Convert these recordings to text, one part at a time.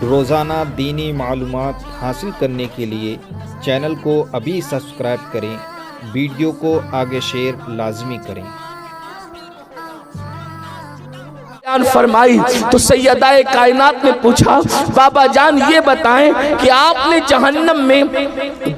روزانہ دینی معلومات حاصل کرنے کے لیے چینل کو ابھی سبسکرائب کریں، ویڈیو کو آگے شیئر لازمی کریں۔ فرمائی تو سیدہ کائنات نے پوچھا بابا جان یہ بتائیں کہ آپ نے جہنم میں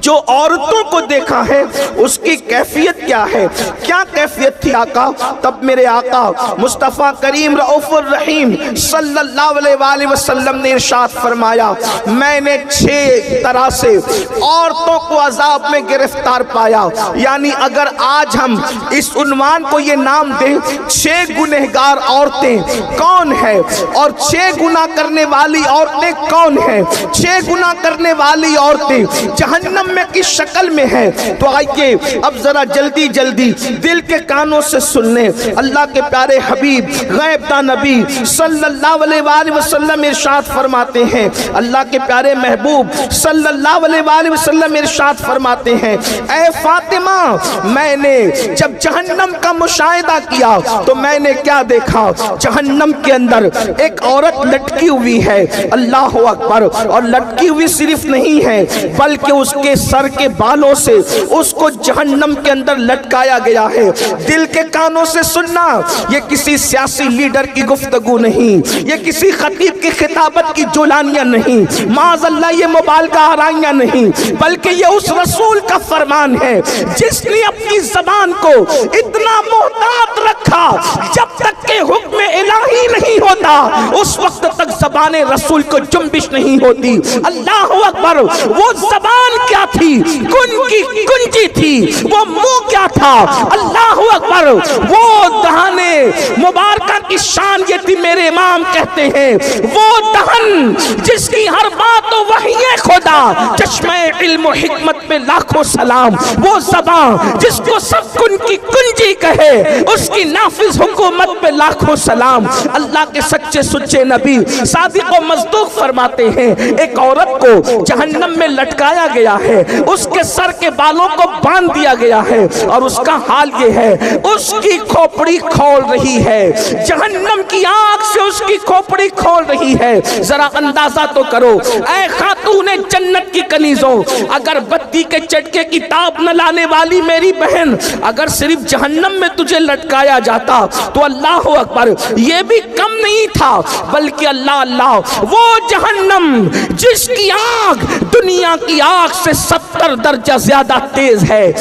جو عورتوں کو دیکھا ہے اس کی کیفیت کیا ہے، کیا کیفیت تھی آقا؟ تب میرے آقا مصطفیٰ کریم رؤوف الرحیم صلی اللہ علیہ وآلہ وسلم نے ارشاد فرمایا میں نے 6 طرح سے عورتوں کو عذاب میں گرفتار پایا۔ یعنی اگر آج ہم اس عنوان کو یہ نام دیں 6 گنہگار عورتیں کون ہے اور 6 گناہ کرنے والی عورتیں کون ہیں، 6 گناہ کرنے والی عورتیں جہنم میں کس شکل میں ہیں، تو آئیے اب ذرا جلدی جلدی دل کے کانوں سے سن لیں۔ اللہ کے پیارے حبیب غیب داں نبی صلی اللہ علیہ وآلہ وسلم ارشاد فرماتے ہیں، اللہ کے پیارے محبوب صلی اللہ علیہ وآلہ وسلم ارشاد فرماتے ہیں اے فاطمہ میں نے جب جہنم کا مشاہدہ کیا تو میں نے کیا دیکھا، جہنم کے اندر ایک عورت لٹکی ہوئی ہے، اللہ اکبر، اور لٹکی ہوئی صرف نہیں ہے بلکہ اس کے سر کے بالوں سے اس کو جہنم کے اندر لٹکایا گیا ہے۔ دل کے کانوں سے سننا، یہ کسی سیاسی لیڈر کی گفتگو نہیں، یہ کسی خطیب کی خطابت کی جولانیاں نہیں، معاذ اللہ یہ مبالغہ آرائیاں نہیں، بلکہ یہ اس رسول کا فرمان ہے جس نے اپنی زبان کو اتنا محتاط رکھا جب تک کہ حکم الہی نہیں ہوتا اس وقت تک زبان رسول کو جنبش نہیں ہوتی۔ اللہ اکبر، وہ زبان کیا تھی، کنجی تھی، وہ منہ کیا تھا، اللہ اکبر، وہ دہانے مبارکہ کی شان یہ تھی، میرے امام کہتے ہیں وہ دہن جس کی ہر بات وحی خدا، چشمہ علم و حکمت پہ لاکھوں سلام، وہ زبان جس کو سب کنجی کہے اس کی نافذ حکومت پہ لاکھوں سلام۔ اللہ کے سچے سچے نبی صادق و مصدوق فرماتے ہیں ایک عورت کو جہنم میں لٹکایا گیا ہے، اس کے سر کے بالوں کو باندھ دیا گیا ہے اور اس کا حال یہ ہے اس کی کھوپڑی کھول رہی ہے، جہنم کی آگ سے اس کی کھوپڑی کھول رہی ہے۔ ذرا اندازہ تو کرو اے خاتون جنت کی کنیزوں، اگر بتی کے چٹکے کی تاب نہ لانے والی میری بہن اگر صرف جہنم میں تجھے لٹکایا جاتا تو اللہ اکبر یہ بھی کم نہیں تھا، بلکہ اللہ وہ جہنم جس کی آگ دنیا کی آگ سے 70 درجہ زیادہ تیز ہے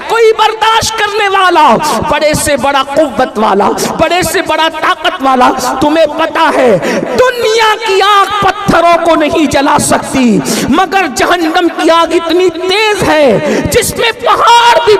کوئی برداشت کرنے والا، بڑے سے بڑا قوت والا، بڑے سے بڑا طاقت والا؟ تمہیں پتا ہے دنیا کی آگ پتھروں کو نہیں جلا سکتی مگر جہنم کی آگ اتنی تیز ہے جس میں پہاڑ بھی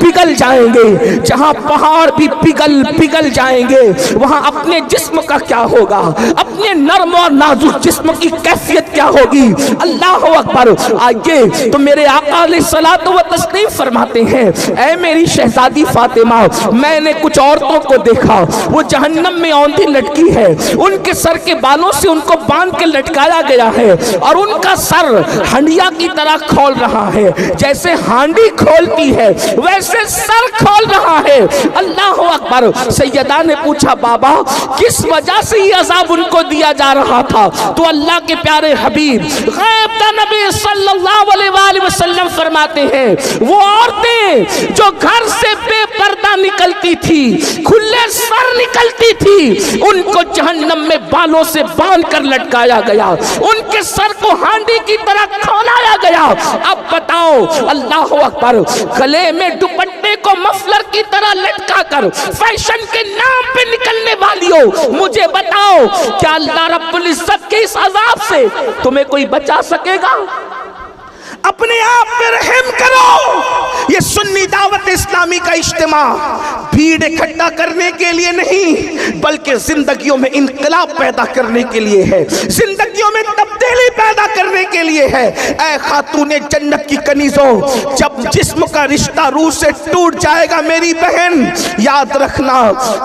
پگھل جائیں گے، جہاں پہاڑ بھی پگھل جائیں گے وہاں اپنے جسم کا کیا ہوگا، اپنے نرم اور نازک جسم کی کیفیت کیا ہوگی؟ اللہ اکبر۔ آئیے تو میرے آقا علیہ الصلوۃ والتسلیم فرماتے ہیں اے میری شہزادی فاطمہ میں نے کچھ عورتوں کو دیکھا وہ جہنم میں اوندھی لٹکی ہے، ان کے سر کے بالوں سے ان کو باندھ کے لٹکایا گیا ہے اور ان کا سر ہنڈیا کی طرح کھول رہا ہے، جیسے ہانڈی کھولتی ہے ویسے سر کھول رہا ہے۔ اللہ اکبر۔ سیدہ نے پوچھا بابا کس وجہ سے یہ عذاب ان کو دیا جا رہا تھا؟ تو اللہ کے پیارے حبیب غیب داں نبی صلی اللہ علیہ وآلہ وسلم فرماتے ہیں وہ عورتیں جو گھر سے بے پردہ نکلتی تھی، کھلے سر نکلتی تھی، ان کو جہنم میں بالوں سے باندھ کر لٹکایا گیا، ان کے سر کو ہانڈی کی طرح کھولایا گیا۔ اب بتاؤ اللہ اکبر، گلے میں دوپٹے کو مفلر کی طرح لٹکا کر فیشن کے نام پہ نکلنے والیوں مجھے بتاؤ کیا اللہ رب العزت کے اس عذاب سے تمہیں کوئی بچا سکے گا؟ اپنے آپ پہ رحم کرو۔ یہ سنی دعوت اسلامی کا اجتماع بھیڑ اکٹھا کرنے کے لیے نہیں بلکہ زندگیوں میں انقلاب پیدا کرنے کے لیے ہے، زندگیوں میں تبدیلی پیدا پیدا کرنے کے لیے ہے۔ اے خاتون جنت کی کنیزوں، جب جسم کا رشتہ روح سے ٹوٹ جائے گا میری بہن، یاد رکھنا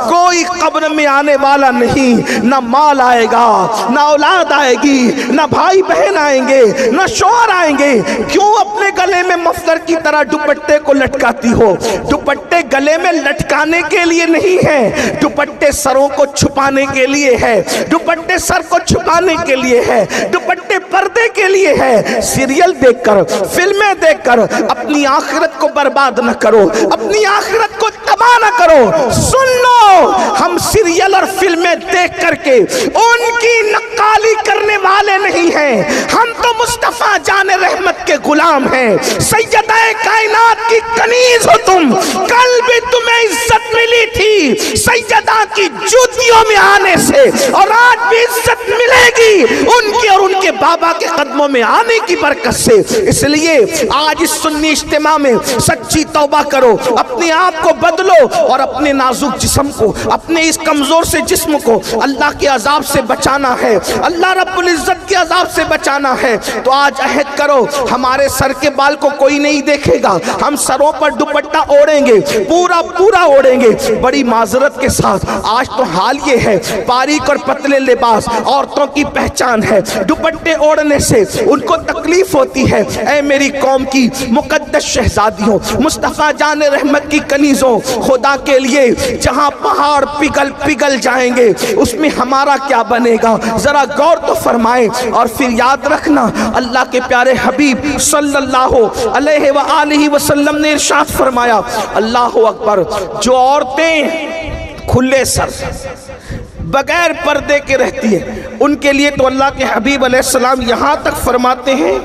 کوئی قبر میں آنے والا نہیں، نہ مال آئے گا، نہ اولاد آئے گی، نہ بھائی بہن آئیں گے، نہ شوہر آئیں گے۔ کیوں اپنے گلے میں مفلر کی طرح دوپٹے کو لٹکاتی ہو؟ دوپٹے گلے میں لٹکانے کے لیے نہیں ہے، دوپٹے سروں کو چھپانے کے لیے ہے، دوپٹے سر کو چھپانے کے لیے ہے، دوپٹے پردے کے لیے ہے۔ سیریل دیکھ کر، فلمیں دیکھ کر اپنی آخرت کو برباد نہ کرو، اپنی آخرت کو تباہ نہ کرو۔ سن لو، ہم سیریل اور فلمیں دیکھ کر کے ان کی نقالی کرنے والے نہیں ہیں، ہم تو مصطفیٰ جان رحمت کے غلام ہیں۔ سیدہ کائنات کی کنیز ہو تم، کل بھی تمہیں عزت ملی تھی سیدہ کی جوتیوں میں آنے سے، اور آج بھی عزت ملے گی ان کی اور ان کے بابا کے قدموں میں آنے کی برکت سے۔ اس لیے آج اس سنی اجتماع میں سچی توبہ کرو، اپنے آپ کو بدلو اور اپنے نازک جسم کو، اپنے اس کمزور سے جسم کو اللہ کے عذاب سے بچانا ہے، اللہ رب العزت کے عذاب سے بچانا ہے۔ تو آج عہد کرو، ہمارے سر کے بال کو کوئی نہیں دیکھے گا، ہم سروں پر دوپٹہ اوڑھیں گے، پورا پورا اوڑھیں گے۔ بڑی معذرت کے ساتھ آج تو حال یہ ہے، باریک اور پتلے لباس عورتوں کی پہچان ہے، دوپٹے اوڑھنے سے ان کو تکلیف ہوتی ہے۔ اے میری قوم کی مقدس شہزادیوں، مصطفیٰ جان رحمت کی کنیزوں، خدا کے لیے جہاں پہاڑ پگھل پگھل جائیں گے اس میں ہمارا کیا بنے گا؟ ذرا غور تو فرمائیں۔ اور پھر یاد رکھنا، اللہ کے پیارے حبیب صلی اللہ علیہ وآلہ وسلم نے ارشاد فرمایا، اللہ اکبر، جو عورتیں کھلے سر بغیر پردے کے رہتی ہیں ان کے لیے تو اللہ کے حبیب علیہ السلام یہاں تک فرماتے ہیں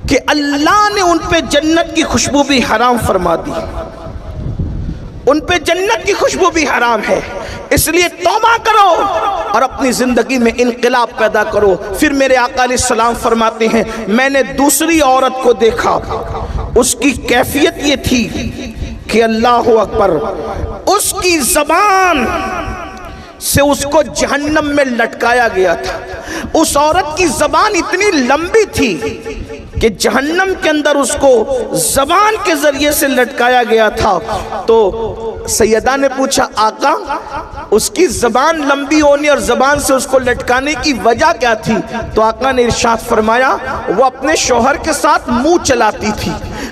کہ اللہ نے ان پہ جنت کی خوشبو بھی حرام فرما دی، ان پہ جنت کی خوشبو بھی حرام ہے۔ اس لیے توبہ کرو اور اپنی زندگی میں انقلاب پیدا کرو۔ پھر میرے آقا علیہ السلام فرماتے ہیں، میں نے دوسری عورت کو دیکھا، اس کی کیفیت یہ تھی کہ اللہ اکبر، اس کی زبان سے اس کو جہنم میں لٹکایا گیا تھا۔ اس عورت کی زبان اتنی لمبی تھی کہ جہنم کے اندر اس کو زبان کے ذریعے سے لٹکایا گیا تھا۔ تو سیدہ نے پوچھا، آقا اس کی زبان لمبی ہونے اور زبان سے اس کو لٹکانے کی وجہ کیا تھی؟ تو آقا نے ارشاد فرمایا، وہ اپنے شوہر کے ساتھ منہ چلاتی تھی،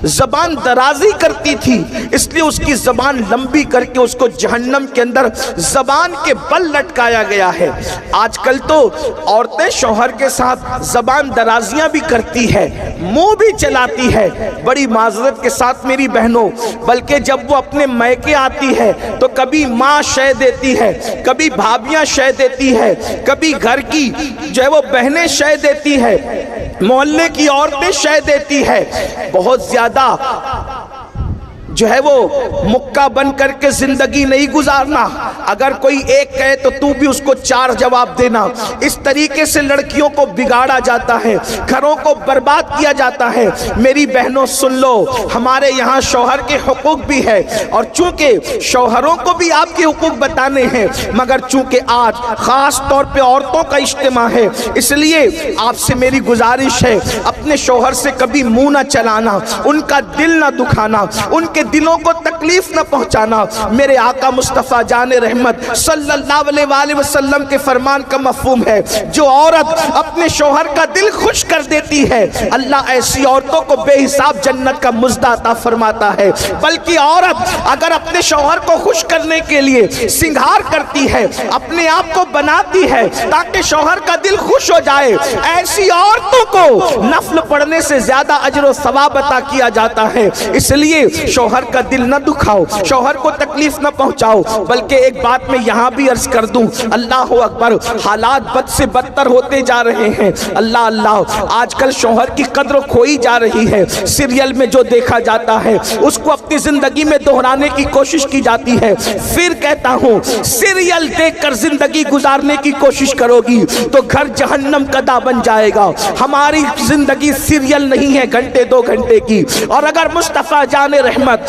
زبان درازی کرتی تھی، اس لیے اس کی زبان لمبی کر کے اس کو جہنم کے اندر زبان کے بل لٹکایا گیا ہے۔ آج کل تو عورتیں شوہر کے ساتھ زبان درازیاں بھی کرتی ہے، منہ بھی چلاتی ہے۔ بڑی معذرت کے ساتھ میری بہنوں، بلکہ جب وہ اپنے میکے آتی ہے تو کبھی ماں شے دیتی ہے، کبھی بھابیاں شے دیتی ہے، کبھی گھر کی جو ہے وہ بہنیں شے دیتی ہے، محلے کی عورتیں شے دیتی ہے۔ بہت زیادہ جو ہے وہ مکہ بن کر کے زندگی نہیں گزارنا، اگر کوئی ایک کہے تو تو بھی اس کو چار جواب دینا۔ اس طریقے سے لڑکیوں کو بگاڑا جاتا ہے، گھروں کو برباد کیا جاتا ہے۔ میری بہنوں سن لو، ہمارے یہاں شوہر کے حقوق بھی ہے، اور چونکہ شوہروں کو بھی آپ کے حقوق بتانے ہیں، مگر چونکہ آج خاص طور پہ عورتوں کا اجتماع ہے، اس لیے آپ سے میری گزارش ہے، اپنے شوہر سے کبھی منہ نہ چلانا، ان کا دل نہ دکھانا، ان کے دلوں کو تکلیف نہ پہنچانا۔ میرے آقا مصطفیٰ جان رحمت صلی اللہ علیہ وآلہ وسلم کے فرمان کا مفہوم ہے، جو عورت اپنے شوہر کا دل خوش کر دیتی ہے، اللہ ایسی عورتوں کو بے حساب جنت کا مزدہ عطا فرماتا ہے۔ بلکہ عورت اگر اپنے شوہر کو خوش کرنے کے لیے سنگھار کرتی ہے، اپنے آپ کو بناتی ہے تاکہ شوہر کا دل خوش ہو جائے، ایسی عورتوں کو نفل پڑھنے سے زیادہ اجر و ثواب عطا کیا جاتا ہے۔ اس لیے شوہر کا دل نہ دکھاؤ، شوہر کو تکلیف نہ پہنچاؤ۔ بلکہ ایک بات میں یہاں بھی عرض کر دوں، اللہ اکبر، حالات بد سے بدتر ہوتے جا رہے ہیں۔ اللہ اللہ، آج کل شوہر کی قدر کھوئی جا رہی ہے۔ سیریل میں جو دیکھا جاتا ہے اس کو اپنی زندگی میں دہرانے کی کوشش کی جاتی ہے۔ پھر کہتا ہوں، سیریل دیکھ کر زندگی گزارنے کی کوشش کرو گی تو گھر جہنم کا دا بن جائے گا۔ ہماری زندگی سیریل نہیں ہے گھنٹے دو گھنٹے کی، اور اگر مصطفیٰ جان رحمت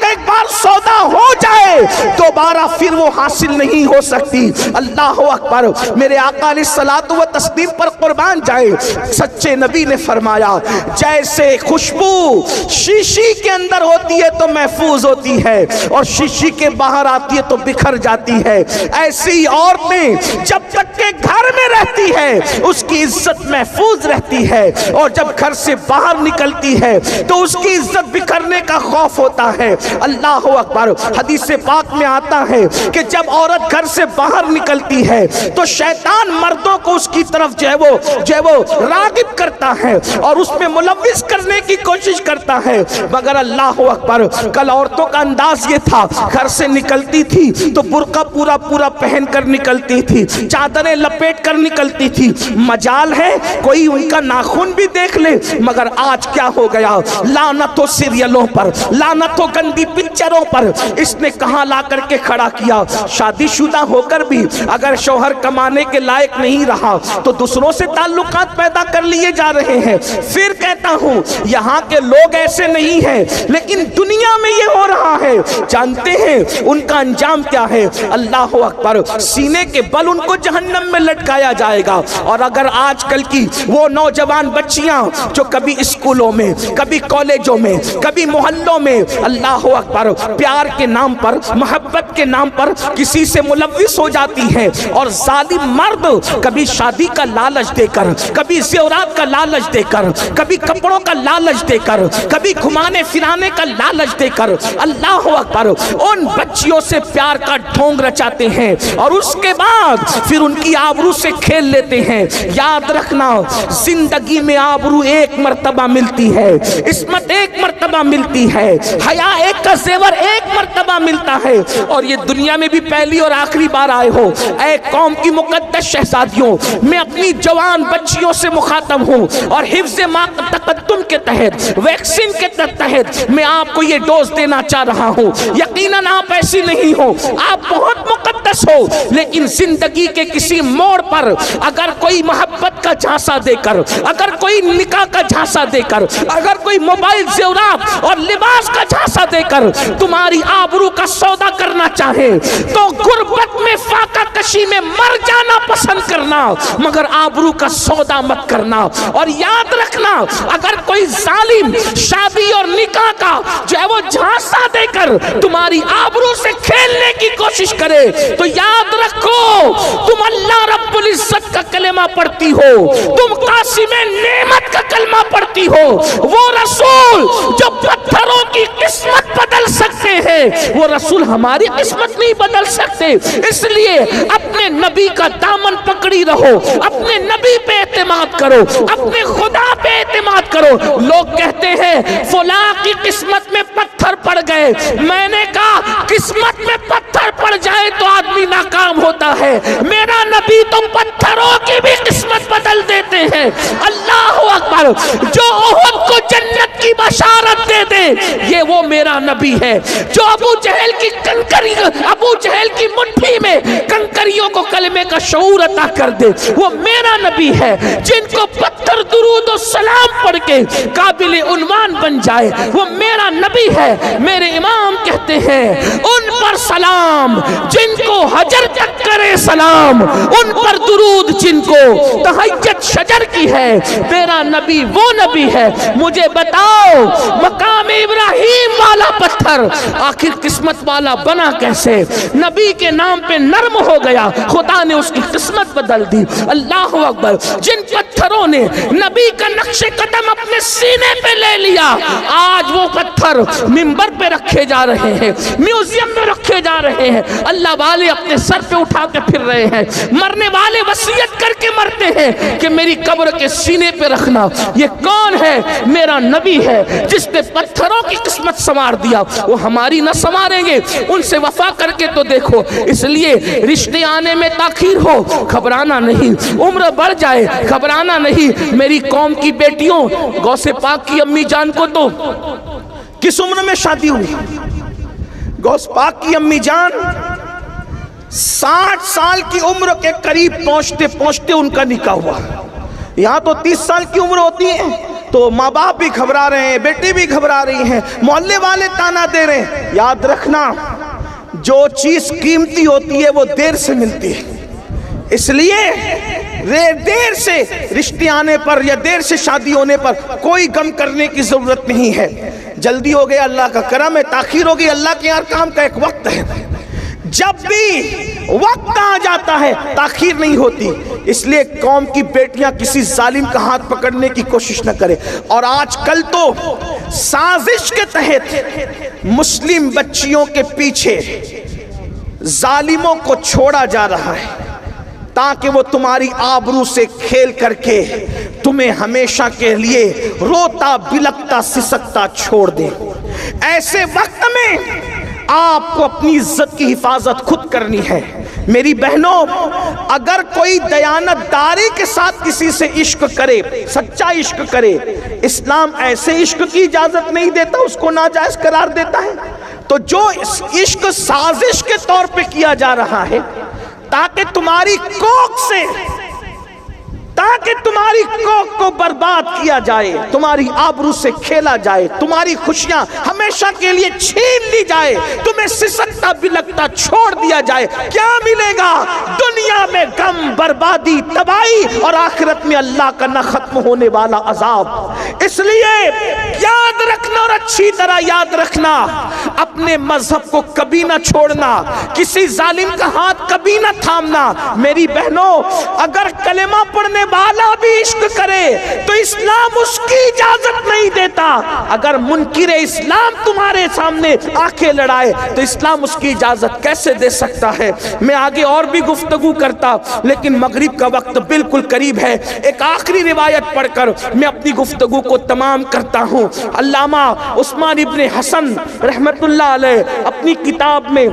کا ایک بار سودا ہو جائے دوبارہ پھر وہ حاصل نہیں ہو سکتی۔ اللہ اکبر، میرے آقا علیہ الصلوۃ والتسلیم پر قربان جائے، سچے نبی نے فرمایا جیسے خوشبو شیشی کے اندر ہوتی ہے تو محفوظ ہوتی ہے اور شیشی کے باہر آتی ہے تو بکھر جاتی ہے، ایسی عورتیں جب تک کہ گھر میں رہتی ہے اس کی عزت محفوظ رہتی ہے، اور جب گھر سے باہر نکلتی ہے تو اس کی عزت بکھرنے کا خوف ہوتا ہے۔ اللہ اکبر، حدیث پاک میں آتا ہے کہ جب عورت گھر سے باہر نکلتی ہے تو شیطان مردوں کو اس کی طرف جو ہے وہ راغب کرتا ہے اور اس میں ملوث کرنے کی کوشش کرتا ہے، مگر اللہ اکبر کل عورتوں کا انداز یہ تھا، گھر سے نکلتی تھی تو برقع پورا پہن کر نکلتی تھی، چادریں لپیٹ کر نکلتی تھی، مجال ہے کوئی ان کا ناخن بھی دیکھ لے۔ مگر آج کیا ہو گیا، لعنت ہو سیریلوں پر، لعنت ہو گندی پکچروں پر، اس نے کہاں لا کر کے کھڑا کیا۔ شادی شدہ ہو کر بھی اگر شوہر کمانے کے لائق نہیں رہا تو دوسروں سے تعلقات پیدا کر لیے جا رہے ہیں۔ پھر کہتا ہوں یہاں کے لوگ ایسے نہیں ہیں لیکن دنیا میں یہ ہو رہا ہے، جانتے ہیں ان کا انجام کیا ہے؟ اللہ اکبر، سینے کے بل ان کو جہنم میں لٹکایا جائے گا۔ اور اگر آج کل کی وہ نوجوان بچیاں جو کبھی اسکولوں میں، کبھی کالجوں میں، کبھی محلوں میں اللہ اکبر پیار کے نام پر، محبت کے نام پر کسی سے ملوث ہو جاتی ہیں، اور ظالم مرد کبھی شادی کا لالچ دے کر، کبھی زیورات کا لالچ دے کر، کبھی کپڑوں کا لالچ دے کر، کبھی گھمانے پھرانے کا لالچ دے کر اللہ اکبر ان بچیوں سے پیار کا ڈھونگ رچاتے ہیں اور اس کے بعد پھر ان کی آبرو سے کھیل لیتے ہیں۔ یاد رکھنا، زندگی میں آبرو ایک مرتبہ ملتی ہے، عصمت ایک مرتبہ ملتی ہے، حیا ایک کا زیور ایک مرتبہ ملتا ہے، اور یہ دنیا میں بھی پہلی اور آخری بار آئے ہو۔ اے قوم کی مقدس شہزادیوں، میں اپنی جوان بچیوں سے مخاطب ہوں اور حفظ تقدم کے تحت، ویکسین کے تحت میں آپ کو یہ ڈوز دینا چاہ رہا ہوں۔ یقیناً آپ ایسی نہیں ہو، آپ بہت مقدس ہو، لیکن زندگی کے کسی موڑ پر اگر کوئی محبت کا جھانسا دے کر، اگر کوئی نکاح کا جھانسا دے کر، اگر کوئی موبائل زیورات اور لباس کا جھانسا دے کر تمہاری آبرو کا سودا کرنا چاہے تو غربت میں، فاقہ کشی میں مر جانا پسند کرنا، مگر آبرو کا سودا مت کرنا۔ اور یاد رکھنا، اگر کوئی ظالم شادی اور نکاح کا جو ہے وہ جھانسا دے کر تمہاری آبرو سے کھیلنے کی کوشش کرے تو یاد رکھو تم اللہ رب العزت کا کلمہ پڑھتی ہو، تم قاسم نعمت کا کلمہ پڑھتی ہو، وہ رسول جو پتھروں کی قسمت بدل سکتے ہیں وہ رسول ہماری قسمت نہیں بدل سکتے۔ اس لیے اپنے نبی کا دامن پکڑی رہو، اپنے نبی پہ اعتماد کرو، اپنے خدا پہ اعتماد کرو۔ لوگ کہتے ہیں فلاں کی قسمت میں پتھر پڑ گئے، میں نے کہا قسمت میں پتھر پڑ جائے تو آدمی ناکام ہوتا ہے، میرا نبی تو پتھروں کی بھی قسمت بدل دیتے ہیں۔ اللہ اکبر، جو احد کو جنت کی بشارت دے دے یہ وہ میرا نبی ہے، جو ابو جہل کی کنکری، ابو جہل کی مٹھی میں کنکریوں کو کلمے کا شعور عطا کر دے وہ میرا نبی ہے، جن کو پتھر درود و سلام پڑھ کے قابل عنوان بن جائے وہ میرا نبی ہے۔ میرے امام کہتے ہیں ان پر سلام جن کو حجر تک کرے سلام، ان پر درود جن کو تہجد شجر کی ہے، میرا نبی وہ نبی ہے۔ مجھے بتاؤ مقام ابراہیم والا پتھر آخر قسمت والا بنا کیسے؟ نبی کے نام پہ نرم ہو گیا، خدا نے اس کی قسمت بدل دی۔ اللہ اکبر، جن پتھروں نے نبی کا نقش قدم اپنے سینے پہ لے لیا آج وہ پتھر منبر پہ رکھے جا رہے ہیں، میوزیم میں رکھے جا رہے ہیں، اللہ والے اپنے سر پہ اٹھا کے پھر رہے ہیں، مرنے والے وصیت کر کے مرتے ہیں کہ میری قبر کے سینے پہ رکھنا۔ یہ کون ہے؟ میرا نبی ہے جس نے پتھروں کی قسمت سنوار دیا، وہ ہماری نہ سنواریں گے، ان سے وفا کر کے تو دیکھو۔ اس لیے رشتے آنے میں تاخیر ہو گھبرانا نہیں، عمر بڑھ جائے گھبرانا نہیں۔ میری قوم کی بیٹیوں، غوث پاک کی امی جان کو تو کس عمر میں شادی ہوئی؟ غوث پاک کی امی جان 60 سال کی عمر کے قریب پہنچتے پہنچتے ان کا نکاح ہوا۔ یہاں تو 30 سال کی عمر ہوتی ہے، تو ماں باپ بھی گھبرا رہے ہیں، بیٹی بھی گھبرا رہی ہیں، محلے والے تانا دے رہے ہیں۔ یاد رکھنا جو چیز قیمتی ہوتی ہے وہ دیر سے ملتی ہے، اس لیے دیر سے رشتے آنے پر یا دیر سے شادی ہونے پر کوئی غم کرنے کی ضرورت نہیں ہے۔ جلدی ہو گیا اللہ کا کرم ہے، تاخیر ہو گئی اللہ کے یہاں کام کا ایک وقت ہے، جب بھی وقت آ جاتا ہے تاخیر نہیں ہوتی۔ اس لیے قوم کی بیٹیاں کسی ظالم کا ہاتھ پکڑنے کی کوشش نہ کرے۔ اور آج کل تو سازش کے تحت مسلم بچیوں کے پیچھے ظالموں کو چھوڑا جا رہا ہے تاکہ وہ تمہاری آبرو سے کھیل کر کے تمہیں ہمیشہ کے لیے روتا بلکتا سسکتا چھوڑ دے۔ ایسے وقت میں آپ کو اپنی عزت کی حفاظت خود کرنی ہے۔ میری بہنوں، اگر کوئی دیانت داری کے ساتھ کسی سے عشق کرے، سچا عشق کرے، اسلام ایسے عشق کی اجازت نہیں دیتا، اس کو ناجائز قرار دیتا ہے۔ تو جو عشق سازش کے طور پہ کیا جا رہا ہے تاکہ تمہاری کوک کو برباد کیا جائے، تمہاری آبرو سے کھیلا جائے، تمہاری خوشیاں ہمیشہ کے لیے چھین لی جائے، تمہیں سسکتا بلکتا چھوڑ دیا جائے، کیا ملے گا؟ دنیا میں غم، بربادی، تباہی، اور آخرت میں اللہ کا نہ ختم ہونے والا عذاب۔ اس لیے یاد رکھنا، اور اچھی طرح یاد رکھنا، اپنے مذہب کو کبھی نہ چھوڑنا، کسی ظالم کا ہاتھ کبھی نہ تھامنا۔ میری بہنوں، اگر کلمہ پڑھنے والا بھی عشق کرے تو اسلام اس کی اجازت نہیں دیتا۔ اگر منکر اسلام تمہارے سامنے آنکھیں لڑائے تو اسلام اس کی اجازت کیسے دے سکتا ہے؟ میں آگے اور بھی گفتگو کرتا، لیکن مغرب کا وقت بالکل قریب ہے۔ ایک آخری روایت پڑھ کر میں اپنی گفتگو کو تمام کرتا ہوں۔ علامہ عثمان ابن حسن رحمت اللہ علیہ اپنی کتاب میں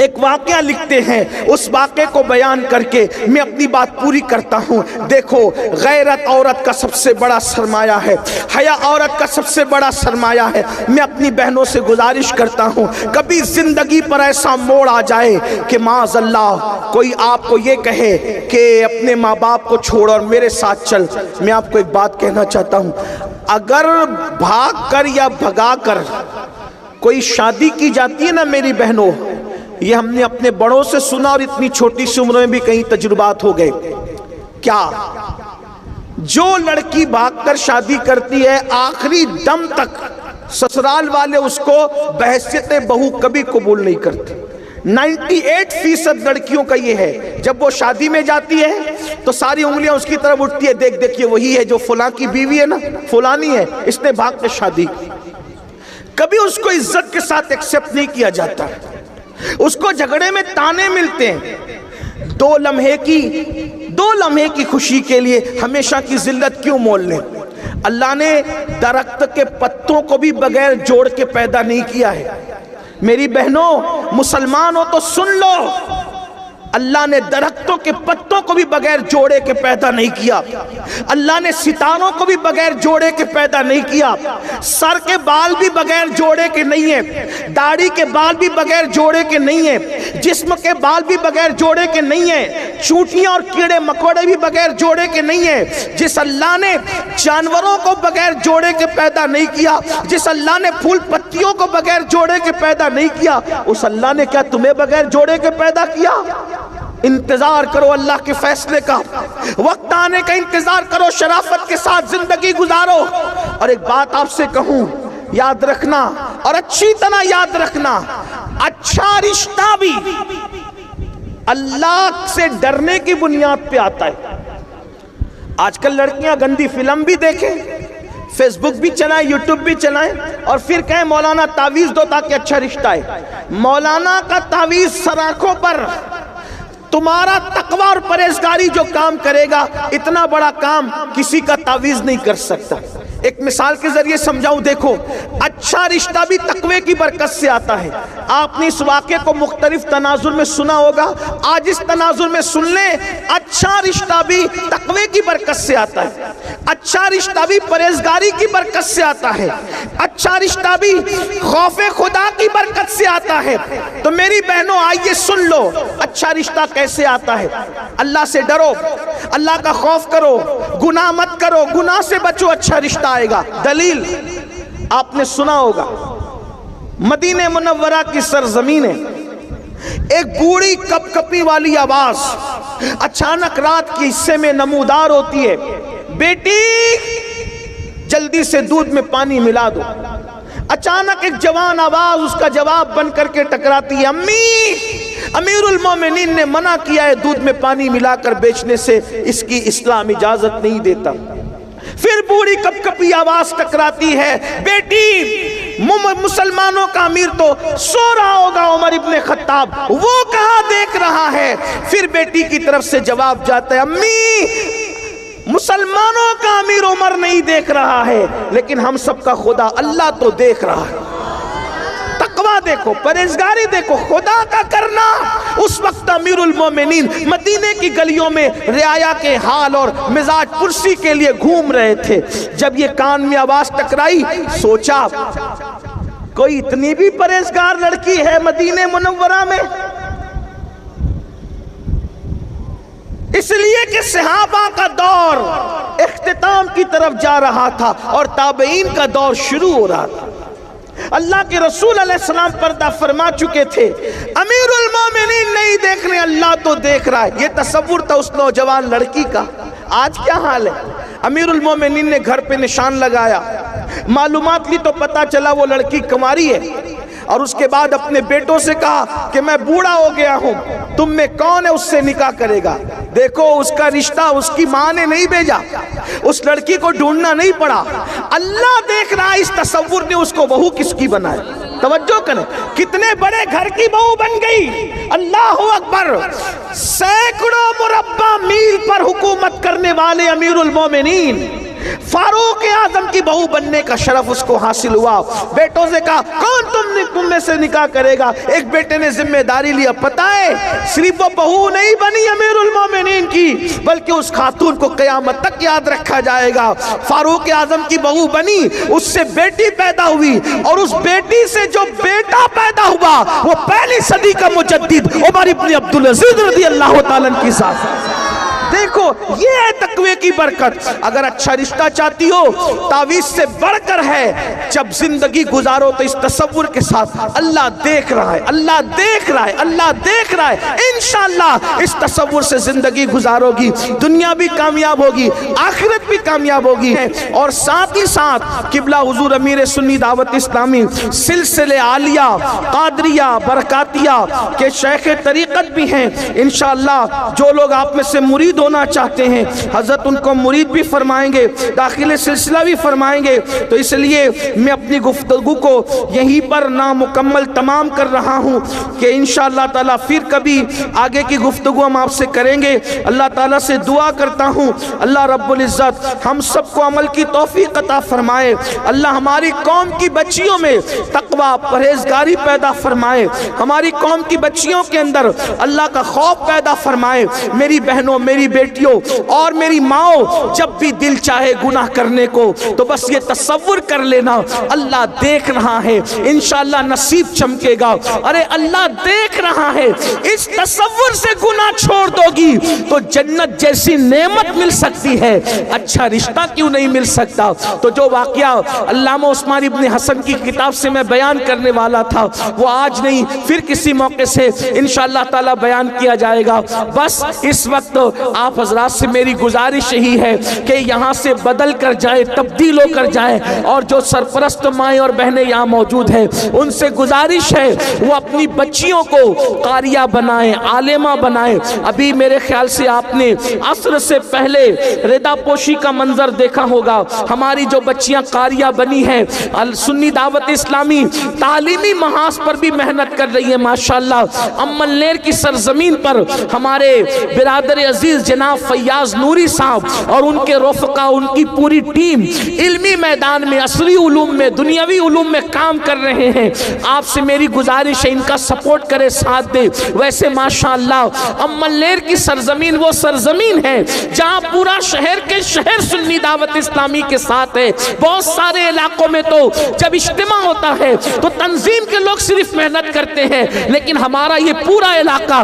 ایک واقعہ لکھتے ہیں، اس واقعے کو بیان کر کے میں اپنی بات پوری کرتا ہوں۔ دیکھو، غیرت عورت کا سب سے بڑا سرمایہ ہے، حیا عورت کا سب سے بڑا سرمایہ ہے۔ میں اپنی بہنوں سے گزارش کرتا ہوں، کبھی زندگی پر ایسا موڑ آ جائے کہ معاذ اللہ کوئی آپ کو یہ کہے کہ اپنے ماں باپ کو چھوڑ اور میرے ساتھ چل، میں آپ کو ایک بات کہنا چاہتا ہوں، اگر بھاگ کر یا بھگا کر کوئی شادی کی جاتی ہے نا میری بہنوں، یہ ہم نے اپنے بڑوں سے سنا اور اتنی چھوٹی سی عمر میں بھی کئی تجربات ہو گئے۔ کیا جو لڑکی بھاگ کر شادی کرتی ہے آخری دم تک سسرال والے اس کو بحیثیت بہو کبھی قبول نہیں کرتے۔ 98% لڑکیوں کا یہ ہے، جب وہ شادی میں جاتی ہے تو ساری انگلیاں اس کی طرف اٹھتی ہے، دیکھ دیکھیے وہی ہے جو فلاں کی بیوی ہے نا، فلانی ہے، اس نے بھاگ کے شادی کی۔ کبھی اس کو عزت کے ساتھ ایکسپٹ نہیں کیا جاتا، اس کو جھگڑے میں تانے ملتے ہیں۔ دو لمحے کی خوشی کے لیے ہمیشہ کی ذلت کیوں مول لیں؟ اللہ نے درخت کے پتوں کو بھی بغیر جوڑ کے پیدا نہیں کیا ہے۔ میری بہنوں، مسلمان ہو تو سن لو، اللہ نے درختوں کے پتوں کو بھی بغیر جوڑے کے پیدا نہیں کیا، اللہ نے ستاروں کو بھی بغیر جوڑے کے پیدا نہیں کیا، سر کے بال بھی بغیر جوڑے کے نہیں ہیں، داڑھی کے بال بھی بغیر جوڑے کے نہیں ہیں، جسم کے بال بھی بغیر جوڑے کے نہیں ہیں، چونٹیاں اور کیڑے مکوڑے بھی بغیر جوڑے کے نہیں ہیں۔ جس اللہ نے جانوروں کو بغیر جوڑے کے پیدا نہیں کیا، جس اللہ نے پھول پتیوں کو بغیر جوڑے کے پیدا نہیں کیا، اس اللہ نے کیا تمہیں بغیر جوڑے کے پیدا کیا؟ انتظار کرو اللہ کے فیصلے کا، وقت آنے کا انتظار کرو، شرافت کے ساتھ زندگی گزارو۔ اور ایک بات آپ سے کہوں، یاد رکھنا اور اچھی طرح یاد رکھنا، اچھا رشتہ بھی اللہ سے ڈرنے کی بنیاد پہ آتا ہے۔ آج کل لڑکیاں گندی فلم بھی دیکھیں، فیس بک بھی چلائیں، یوٹیوب بھی چلائیں، اور پھر کہیں مولانا تعویذ دو تاکہ اچھا رشتہ ہے۔ مولانا کا تعویذ سر آنکھوں پر، تمہارا تقوی اور پرہیزگاری جو کام کرے گا، اتنا بڑا کام کسی کا تعویذ نہیں کر سکتا۔ ایک مثال کے ذریعے سمجھاؤں، دیکھو، اچھا رشتہ بھی تقوی کی برکت سے آتا ہے۔ آپ نے اس واقعے کو مختلف تناظر میں سنا ہوگا، آج اس تناظر میں سن لیں، اچھا رشتہ بھی تقوی کی برکت سے آتا ہے، اچھا رشتہ بھی پرہیزگاری کی برکت سے آتا ہے، اچھا رشتہ بھی خوف خدا کی برکت سے آتا ہے۔ تو میری بہنوں آئیے سن لو، اچھا رشتہ کیسے آتا ہے۔ اللہ سے ڈرو، اللہ کا خوف کرو، گناہ مت کرو، گناہ سے بچو، اچھا رشتہ آئے گا۔ دلیل آپ نے سنا ہوگا، مدینہ منورہ کی سرزمین ہے، ایک بوڑھی کپ کپی والی آواز اچانک رات کے حصے میں نمودار ہوتی ہے، بیٹی جلدی سے دودھ میں پانی ملا دو۔ اچانک ایک جوان آواز اس کا جواب بن کر کے ٹکراتی ہے، امی امیر المومنین نے منع کیا ہے دودھ میں پانی ملا کر بیچنے سے، اس کی اسلام اجازت نہیں دیتا۔ پھر بوڑھی کپ کپی آواز ٹکراتی ہے، بیٹی مسلمانوں کا امیر تو سو رہا ہوگا عمر ابن خطاب، وہ کہاں دیکھ رہا ہے؟ پھر بیٹی کی طرف سے جواب جاتا ہے، امی مسلمانوں کا امیر عمر نہیں دیکھ رہا ہے، لیکن ہم سب کا خدا اللہ تو دیکھ رہا ہے۔ تقویٰ دیکھو، پرہیزگاری دیکھو، خدا کا کرنا۔ اس وقت امیر المومنین مدینے کی گلیوں میں رعایا کے حال اور مزاج پرسی کے لیے گھوم رہے تھے۔ جب یہ کان میں آواز ٹکرائی، سوچا کوئی اتنی بھی پرہیزگار لڑکی ہے مدینہ منورہ میں؟ اس لیے کہ صحابہ کا دور اختتام کی طرف جا رہا تھا اور تابعین کا دور شروع ہو رہا تھا۔ اللہ کے رسول علیہ السلام پردہ فرما چکے تھے، امیر المومنین نہیں دیکھ رہے، اللہ تو دیکھ رہا ہے۔ یہ تصور تھا اس نوجوان لڑکی کا۔ آج کیا حال ہے؟ امیر المومنین نے گھر پہ نشان لگایا، معلومات لی تو پتا چلا وہ لڑکی کنواری ہے، اور اس کے بعد اپنے بیٹوں سے کہا کہ میں بوڑھا ہو گیا ہوں، تم میں کون ہے اس سے نکاح کرے گا؟ دیکھو اس کا رشتہ اس کی ماں نے نہیں بھیجا، اس لڑکی کو ڈھونڈنا نہیں پڑا، اللہ دیکھ رہا۔ اس تصور نے اس کو بہو کس کی بنایا؟ توجہ کریں، کتنے بڑے گھر کی بہو بن گئی، اللہ اکبر۔ سینکڑوں مربع میل پر حکومت کرنے والے امیر المومنین، فاروق اعظم کی بہو بننے کا شرف اس کو حاصل ہوا۔ بیٹوں سے کہا کون تم میں سے نکاح کرے گا؟ ایک بیٹے نے ذمہ داری لیا، پتہ ہے صرف وہ بہو نہیں بنی امیر المومنین کی، بلکہ اس خاتون کو قیامت تک یاد رکھا جائے گا۔ فاروق اعظم کی بہو بنی، اس سے بیٹی پیدا ہوئی، اور اس بیٹی سے جو بیٹا پیدا ہوا وہ پہلی صدی کا مجدد عمر ابن عبدالعزیز رضی اللہ تعالیٰ عنہ کی ذات۔ دیکھو یہ ہے تقوی کی برکت۔ اگر اچھا رشتہ چاہتی ہو، تعویذ سے بڑھ کر ہے، جب زندگی گزارو تو اس تصور کے ساتھ اللہ دیکھ رہا ہے، اللہ دیکھ رہا ہے، اللہ دیکھ رہا ہے، انشاءاللہ اس تصور سے زندگی گزارو گی، دنیا بھی کامیاب ہوگی، آخرت بھی کامیاب ہوگی۔ اور ساتھ ہی ساتھ قبلہ حضور امیر سنی دعوت اسلامی سلسلے عالیہ قادریہ برکاتیہ کے شیخ طریقت بھی ہیں۔ انشاءاللہ جو لوگ آپ میں سے مرید ہونا چاہتے ہیں، حضرت ان کو مرید بھی فرمائیں گے، داخل سلسلہ بھی فرمائیں گے۔ تو اس لیے میں اپنی گفتگو کو یہیں پر نامکمل تمام کر رہا ہوں کہ انشاءاللہ تعالیٰ پھر کبھی آگے کی گفتگو ہم آپ سے کریں گے۔ اللہ تعالیٰ سے دعا کرتا ہوں اللہ رب العزت ہم سب کو عمل کی توفیق عطا فرمائے، اللہ ہماری قوم کی بچیوں میں تقوی پرہیزگاری پیدا فرمائے، ہماری قوم کی بچیوں کے اندر اللہ کا خوف پیدا فرمائے۔ میری بہنوں، میری بیٹیوں اور میری ماؤں، جب بھی دل چاہے گناہ کرنے کو تو بس یہ تصور کر لینا اللہ دیکھ رہا ہے، انشاءاللہ نصیب چمکے گا۔ ارے اللہ دیکھ رہا ہے، اس تصور سے گناہ چھوڑ دو گی تو جنت جیسی نعمت مل سکتی ہے، اچھا رشتہ کیوں نہیں مل سکتا؟ تو جو واقعہ علامہ عثمان ابن حسن کی کتاب سے میں بیان کرنے والا تھا وہ آج نہیں پھر کسی موقع سے انشاءاللہ تعالی بیان کیا جائے گا۔ بس اس وقت آپ حضرات سے میری گزارش یہی ہے کہ یہاں سے بدل کر جائے، تبدیل ہو کر جائے، اور جو سرپرست مائیں اور بہنیں یہاں موجود ہیں ان سے گزارش ہے وہ اپنی بچیوں کو قاریہ بنائیں، عالمہ بنائیں۔ ابھی میرے خیال سے آپ نے عصر سے پہلے ردا پوشی کا منظر دیکھا ہوگا، ہماری جو بچیاں قاریہ بنی ہیں، سنی دعوت اسلامی تعلیمی محاذ پر بھی محنت کر رہی ہے ماشاءاللہ۔ املنیر کی سرزمین پر ہمارے برادر عزیز جناب فیاض نوری صاحب اور ان کے رفقا، ان کی پوری ٹیم علمی میدان میں، عصری علوم میں، دنیاوی علوم میں کام کر رہے ہیں۔ آپ سے میری گزارش ہے ان کا سپورٹ کرے، ساتھ دے۔ ویسے ماشاءاللہ املنیر کی سرزمین وہ سرزمین ہے جہاں پورا شہر کے شہر سنی دعوت اسلامی کے ساتھ ہے۔ بہت سارے علاقوں میں تو جب اجتماع ہوتا ہے تو تنظیم کے لوگ صرف محنت کرتے ہیں، لیکن ہمارا یہ پورا علاقہ